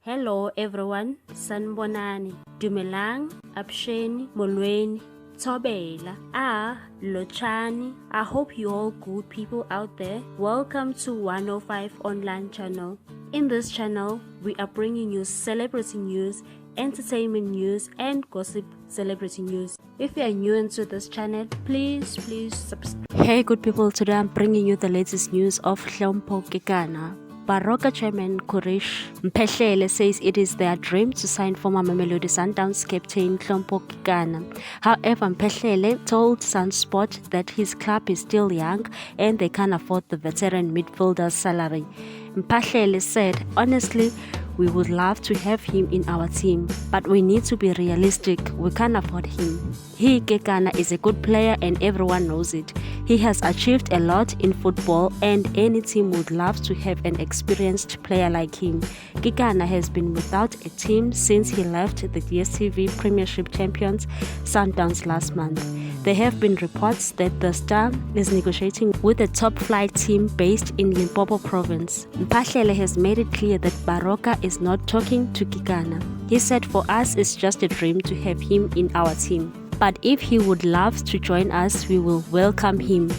Hello everyone, sanibonani, dumelang, absheni, molweni, thobela, lochani. I hope you all good people out there. Welcome to 105 online channel. In this channel, we are bringing you celebrity news, entertainment news and gossip celebrity news. If you are new into this channel, please subscribe. Hey good people, today I'm bringing you the latest news of Hlompho Kekana. Baroka chairman Kurish Mphehlele says it is their dream to sign former Mamelodi Sundowns captain Hlompho Kekana. However, Mphehlele told Sunsport that his club is still young and they can't afford the veteran midfielder's salary. Mphehlele said, honestly, we would love to have him in our team, but we need to be realistic. We can't afford him. Kekana is a good player and everyone knows it. He has achieved a lot in football and any team would love to have an experienced player like him. Kekana has been without a team since he left the DStv Premiership champions Sundowns last month. There have been reports that the star is negotiating with a top-flight team based in Limpopo province. Mphehlele has made it clear that Baroka is not talking to Kekana. He said, for us it's just a dream to have him in our team. But if he would love to join us, we will welcome him.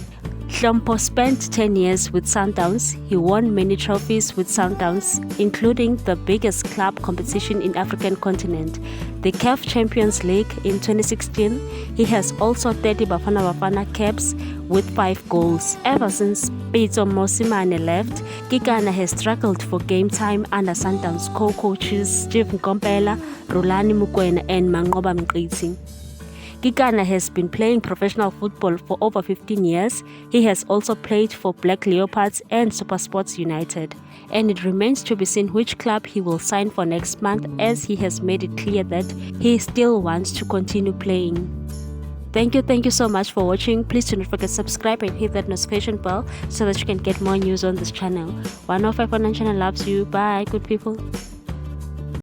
Hlompho spent 10 years with Sundowns. He won many trophies with Sundowns, including the biggest club competition in African continent, the CAF Champions League in 2016. He has also 30 Bafana Bafana caps with 5 goals. Ever since Pitso Mosimane left, Kekana has struggled for game time under Sundowns co-coaches Steve Nkompela, Rulani Mukwena and Manqoba Mqiti. Kekana has been playing professional football for over 15 years. He has also played for Black Leopards and SuperSports United. And it remains to be seen which club he will sign for next month, as he has made it clear that he still wants to continue playing. Thank you so much for watching. Please do not forget to subscribe and hit that notification bell so that you can get more news on this channel. 105 Online channel loves you. Bye good people.